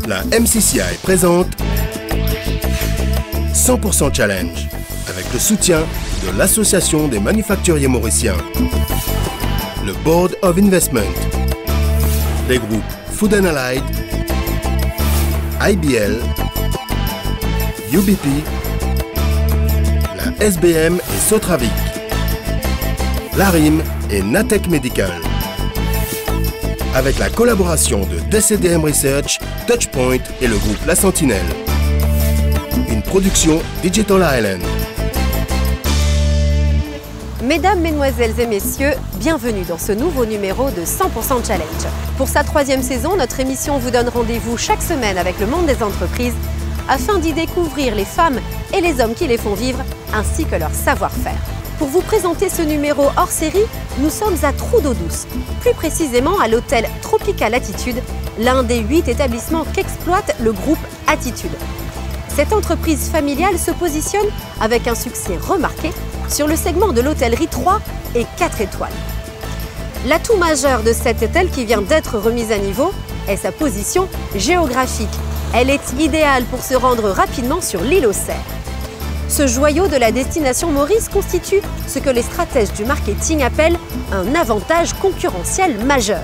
La MCCI présente 100% Challenge avec le soutien de l'Association des manufacturiers mauriciens, le Board of Investment, les groupes Food and Allied, IBL, UBP, la SBM et Sotravic, l'ARIM et Natech Medical. Avec la collaboration de DCDM Research, Touchpoint et le groupe La Sentinelle. Une production Digital Island. Mesdames, Mesdemoiselles et Messieurs, bienvenue dans ce nouveau numéro de 100% Challenge. Pour sa 3e saison, notre émission vous donne rendez-vous chaque semaine avec le monde des entreprises afin d'y découvrir les femmes et les hommes qui les font vivre ainsi que leur savoir-faire. Pour vous présenter ce numéro hors série, nous sommes à Trou-d'Eau-Douce, plus précisément à l'hôtel Tropical Attitude, l'un des 8 établissements qu'exploite le groupe Attitude. Cette entreprise familiale se positionne avec un succès remarqué sur le segment de l'hôtellerie 3 et 4 étoiles. L'atout majeur de cet hôtel qui vient d'être remis à niveau est sa position géographique. Elle est idéale pour se rendre rapidement sur l'île aux Serres. Ce joyau de la destination Maurice constitue ce que les stratèges du marketing appellent un avantage concurrentiel majeur.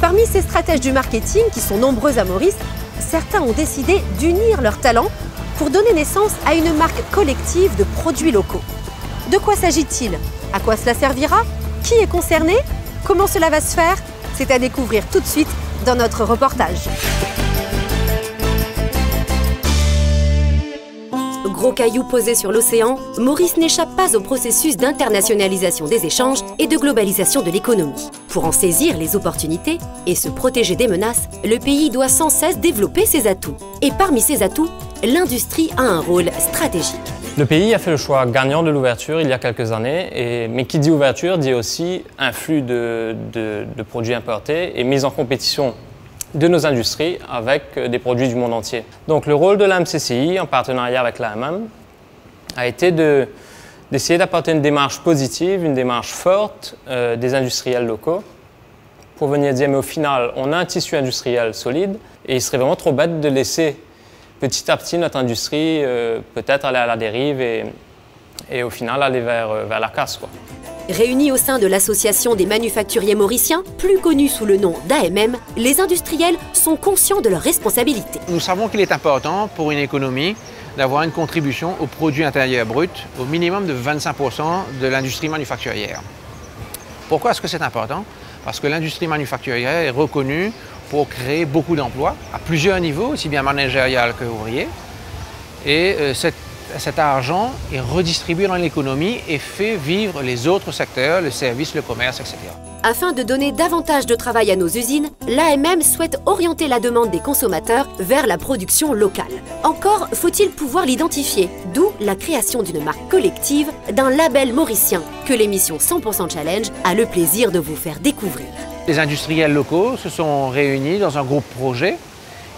Parmi ces stratèges du marketing, qui sont nombreux à Maurice, certains ont décidé d'unir leurs talents pour donner naissance à une marque collective de produits locaux. De quoi s'agit-il? À quoi cela servira? Qui est concerné? Comment cela va se faire? C'est à découvrir tout de suite dans notre reportage. Gros cailloux posés sur l'océan, Maurice n'échappe pas au processus d'internationalisation des échanges et de globalisation de l'économie. Pour en saisir les opportunités et se protéger des menaces, le pays doit sans cesse développer ses atouts. Et parmi ces atouts, l'industrie a un rôle stratégique. Le pays a fait le choix gagnant de l'ouverture il y a quelques années, mais qui dit ouverture dit aussi un flux de produits importés et mise en compétition de nos industries avec des produits du monde entier. Donc le rôle de la MCCI, en partenariat avec l'AMM, a été d'essayer d'apporter une démarche positive, une démarche forte des industriels locaux pour venir dire mais au final on a un tissu industriel solide et il serait vraiment trop bête de laisser petit à petit notre industrie peut-être aller à la dérive et au final aller vers la casse, quoi. Réunis au sein de l'Association des manufacturiers mauriciens, plus connue sous le nom d'AMM, les industriels sont conscients de leurs responsabilités. Nous savons qu'il est important pour une économie d'avoir une contribution au produit intérieur brut au minimum de 25% de l'industrie manufacturière. Pourquoi est-ce que c'est important? Parce que l'industrie manufacturière est reconnue pour créer beaucoup d'emplois à plusieurs niveaux, aussi bien managérial que ouvrier. Et cet argent est redistribué dans l'économie et fait vivre les autres secteurs, le service, le commerce, etc. Afin de donner davantage de travail à nos usines, l'AMM souhaite orienter la demande des consommateurs vers la production locale. Encore faut-il pouvoir l'identifier, d'où la création d'une marque collective, d'un label mauricien que l'émission 100% Challenge a le plaisir de vous faire découvrir. Les industriels locaux se sont réunis dans un groupe projet.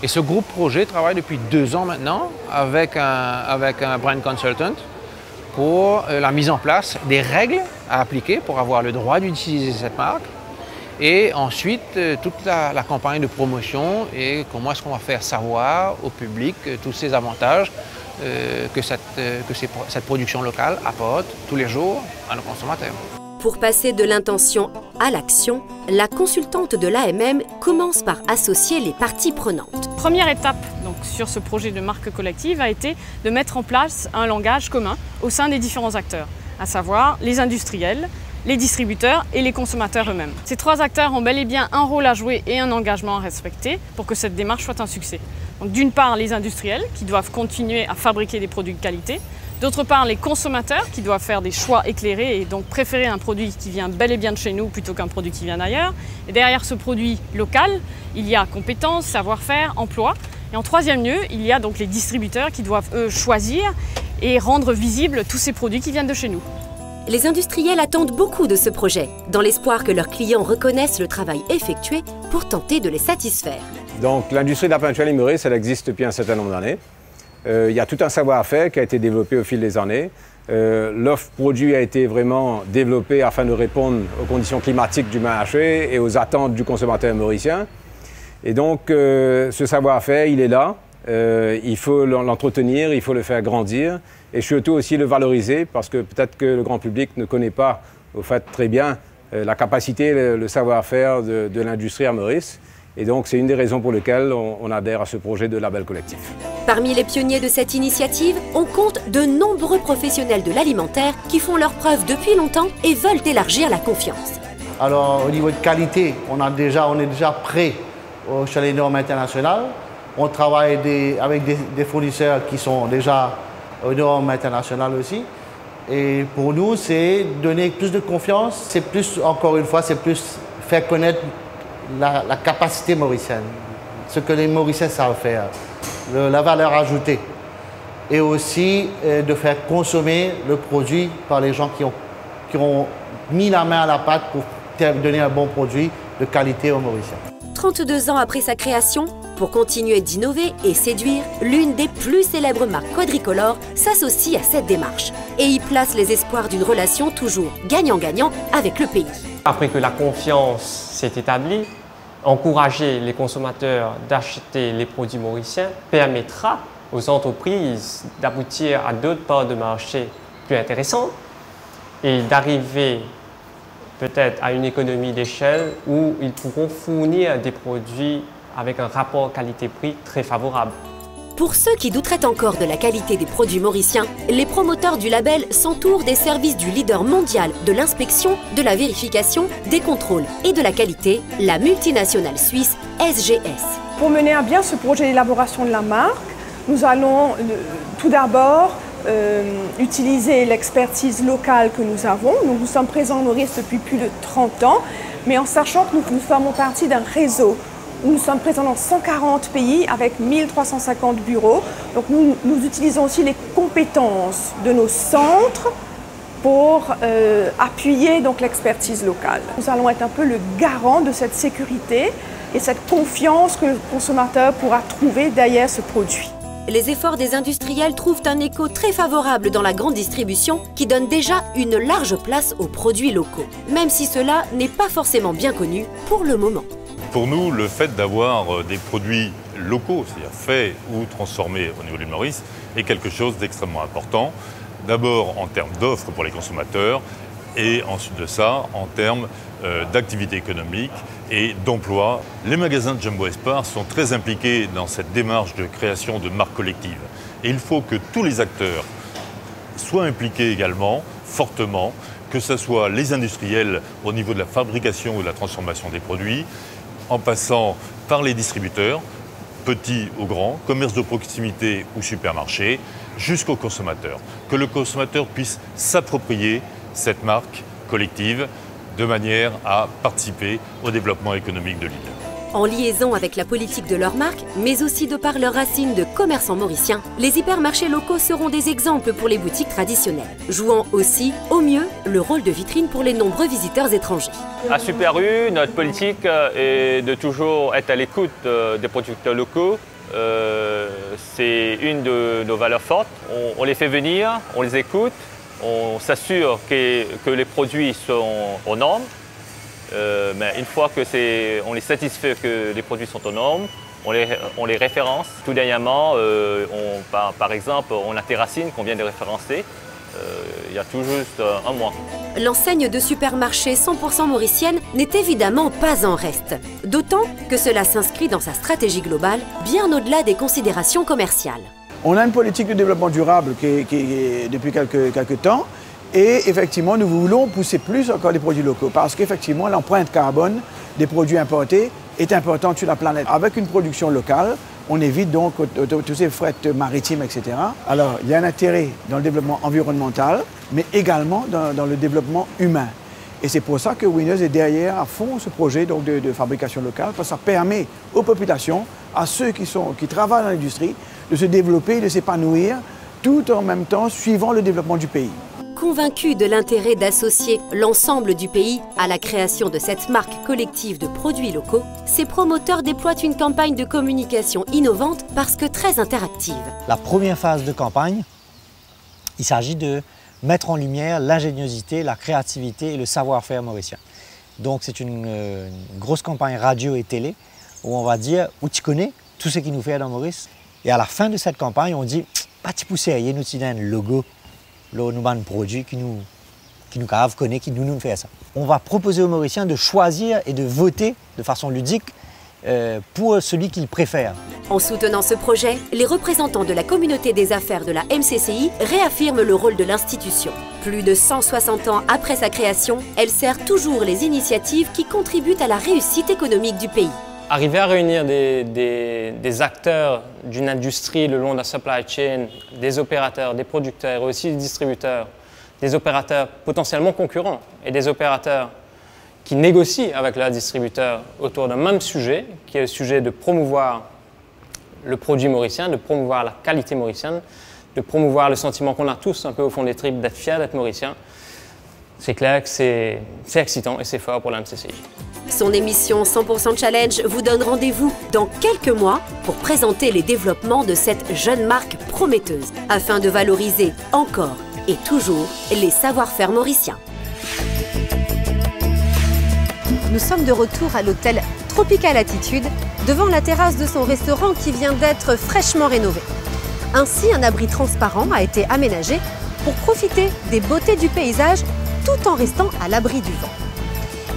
Et ce groupe projet travaille depuis 2 ans maintenant avec un brand consultant pour la mise en place des règles à appliquer pour avoir le droit d'utiliser cette marque. Et ensuite, toute la campagne de promotion et comment est-ce qu'on va faire savoir au public tous ces avantages que cette production locale apporte tous les jours à nos consommateurs. Pour passer de l'intention à l'action, la consultante de l'AMM commence par associer les parties prenantes. Première étape donc, sur ce projet de marque collective a été de mettre en place un langage commun au sein des différents acteurs, à savoir les industriels, les distributeurs et les consommateurs eux-mêmes. Ces 3 acteurs ont bel et bien un rôle à jouer et un engagement à respecter pour que cette démarche soit un succès. D'une part, les industriels qui doivent continuer à fabriquer des produits de qualité. D'autre part, les consommateurs qui doivent faire des choix éclairés et donc préférer un produit qui vient bel et bien de chez nous plutôt qu'un produit qui vient d'ailleurs. Et derrière ce produit local, il y a compétences, savoir-faire, emploi. Et en 3e lieu, il y a donc les distributeurs qui doivent, eux, choisir et rendre visibles tous ces produits qui viennent de chez nous. Les industriels attendent beaucoup de ce projet, dans l'espoir que leurs clients reconnaissent le travail effectué pour tenter de les satisfaire. Donc l'industrie de la peinture à Maurice, elle existe depuis un certain nombre d'années. Il y a tout un savoir-faire qui a été développé au fil des années. L'offre produit a été vraiment développée afin de répondre aux conditions climatiques du marché et aux attentes du consommateur mauricien. Et donc, ce savoir-faire, il est là. Il faut l'entretenir, il faut le faire grandir et surtout aussi le valoriser parce que peut-être que le grand public ne connaît pas au fait très bien la capacité, le savoir-faire de l'industrie à Maurice. Et donc, c'est une des raisons pour lesquelles on adhère à ce projet de label collectif. Parmi les pionniers de cette initiative, on compte de nombreux professionnels de l'alimentaire qui font leurs preuves depuis longtemps et veulent élargir la confiance. Alors, au niveau de qualité, on est déjà prêt chez les normes internationales. On travaille avec des fournisseurs qui sont déjà aux normes internationales aussi. Et pour nous, c'est donner plus de confiance. C'est plus, encore une fois, c'est plus faire connaître la capacité mauricienne, ce que les Mauriciens savent faire, la valeur ajoutée. Et aussi de faire consommer le produit par les gens qui ont mis la main à la pâte pour donner un bon produit de qualité aux Mauriciens. 32 ans après sa création, pour continuer d'innover et séduire, l'une des plus célèbres marques quadricolores s'associe à cette démarche et y place les espoirs d'une relation toujours gagnant-gagnant avec le pays. Après que la confiance s'est établie, encourager les consommateurs d'acheter les produits mauriciens permettra aux entreprises d'aboutir à d'autres parts de marché plus intéressantes et d'arriver peut-être à une économie d'échelle où ils pourront fournir des produits avec un rapport qualité-prix très favorable. Pour ceux qui douteraient encore de la qualité des produits mauriciens, les promoteurs du label s'entourent des services du leader mondial de l'inspection, de la vérification, des contrôles et de la qualité, la multinationale suisse SGS. Pour mener à bien ce projet d'élaboration de la marque, nous allons tout d'abord utiliser l'expertise locale que nous avons. Nous sommes présents en Maurice depuis plus de 30 ans, mais en sachant que nous formons partie d'un réseau où nous sommes présents dans 140 pays avec 1350 bureaux. Donc nous utilisons aussi les compétences de nos centres pour appuyer donc l'expertise locale. Nous allons être un peu le garant de cette sécurité et cette confiance que le consommateur pourra trouver derrière ce produit. Les efforts des industriels trouvent un écho très favorable dans la grande distribution qui donne déjà une large place aux produits locaux, même si cela n'est pas forcément bien connu pour le moment. Pour nous, le fait d'avoir des produits locaux, c'est-à-dire faits ou transformés au niveau de l'île Maurice, est quelque chose d'extrêmement important. D'abord en termes d'offres pour les consommateurs et ensuite de ça en termes d'activité économique et d'emploi. Les magasins de Jumbo Espar sont très impliqués dans cette démarche de création de marques collectives. Et il faut que tous les acteurs soient impliqués également, fortement, que ce soit les industriels au niveau de la fabrication ou de la transformation des produits, en passant par les distributeurs, petits ou grands, commerces de proximité ou supermarchés, jusqu'au consommateur. Que le consommateur puisse s'approprier cette marque collective de manière à participer au développement économique de l'île. En liaison avec la politique de leur marque, mais aussi de par leurs racines de commerçants mauriciens, les hypermarchés locaux seront des exemples pour les boutiques traditionnelles, jouant aussi, au mieux, le rôle de vitrine pour les nombreux visiteurs étrangers. À Super U, notre politique est de toujours être à l'écoute des producteurs locaux. C'est une de nos valeurs fortes. On les fait venir, on les écoute, on s'assure que les produits sont aux normes. Mais une fois que on est satisfait que les produits sont aux normes, on les référence. Tout dernièrement, par exemple, on a Terracine qu'on vient de référencer il y a tout juste un mois. L'enseigne de supermarché 100% mauricienne n'est évidemment pas en reste. D'autant que cela s'inscrit dans sa stratégie globale, bien au-delà des considérations commerciales. On a une politique de développement durable qui est depuis quelques temps. Et effectivement, nous voulons pousser plus encore les produits locaux parce qu'effectivement, l'empreinte carbone des produits importés est importante sur la planète. Avec une production locale, on évite donc tous ces frais maritimes, etc. Alors, il y a un intérêt dans le développement environnemental, mais également dans le développement humain. Et c'est pour ça que Winners est derrière à fond ce projet donc, de fabrication locale, parce que ça permet aux populations, à ceux qui travaillent dans l'industrie, de se développer, de s'épanouir, tout en même temps suivant le développement du pays. Convaincus de l'intérêt d'associer l'ensemble du pays à la création de cette marque collective de produits locaux, ces promoteurs déploient une campagne de communication innovante parce que très interactive. La première phase de campagne, il s'agit de mettre en lumière l'ingéniosité, la créativité et le savoir-faire mauricien. Donc c'est une grosse campagne radio et télé où on va dire, où tu connais tout ce qui nous fait dans Maurice. Et à la fin de cette campagne, on dit, pas tu pousses rien, nous avons un logo, nous avons un produit qui nous connaît, qui nous fait ça. On va proposer aux Mauriciens de choisir et de voter de façon ludique pour celui qu'ils préfèrent. En soutenant ce projet, les représentants de la communauté des affaires de la MCCI réaffirment le rôle de l'institution. Plus de 160 ans après sa création, elle sert toujours les initiatives qui contribuent à la réussite économique du pays. Arriver à réunir des acteurs d'une industrie le long de la supply chain, des opérateurs, des producteurs et aussi des distributeurs, des opérateurs potentiellement concurrents et des opérateurs qui négocient avec leurs distributeurs autour d'un même sujet, qui est le sujet de promouvoir le produit mauricien, de promouvoir la qualité mauricienne, de promouvoir le sentiment qu'on a tous un peu au fond des tripes d'être fiers d'être mauricien. C'est clair que c'est excitant et c'est fort pour la MCCI. Son émission 100% Challenge vous donne rendez-vous dans quelques mois pour présenter les développements de cette jeune marque prometteuse, afin de valoriser encore et toujours les savoir-faire mauriciens. Nous sommes de retour à l'hôtel Tropical Attitude, devant la terrasse de son restaurant qui vient d'être fraîchement rénové. Ainsi, un abri transparent a été aménagé pour profiter des beautés du paysage tout en restant à l'abri du vent.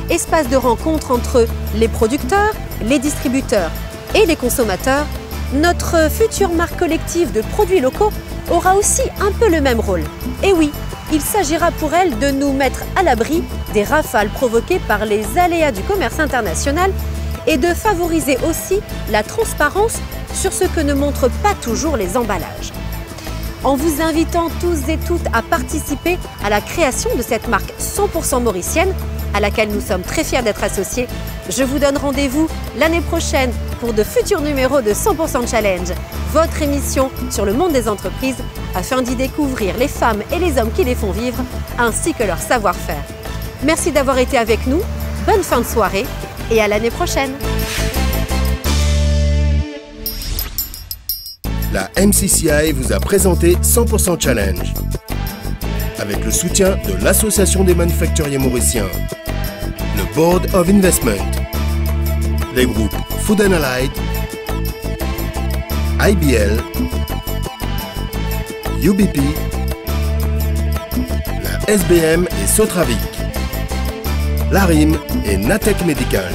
Espace de rencontre entre les producteurs, les distributeurs et les consommateurs, notre future marque collective de produits locaux aura aussi un peu le même rôle. Et oui, il s'agira pour elle de nous mettre à l'abri des rafales provoquées par les aléas du commerce international et de favoriser aussi la transparence sur ce que ne montrent pas toujours les emballages. En vous invitant tous et toutes à participer à la création de cette marque 100% mauricienne, à laquelle nous sommes très fiers d'être associés, je vous donne rendez-vous l'année prochaine pour de futurs numéros de 100% Challenge, votre émission sur le monde des entreprises, afin d'y découvrir les femmes et les hommes qui les font vivre, ainsi que leur savoir-faire. Merci d'avoir été avec nous, bonne fin de soirée et à l'année prochaine. La MCCI vous a présenté 100% Challenge, avec le soutien de l'Association des manufacturiers mauriciens, le Board of Investment, les groupes Food & Allied, IBL, UBP, la SBM et Sotravic, l'ARIM et Natech Medical.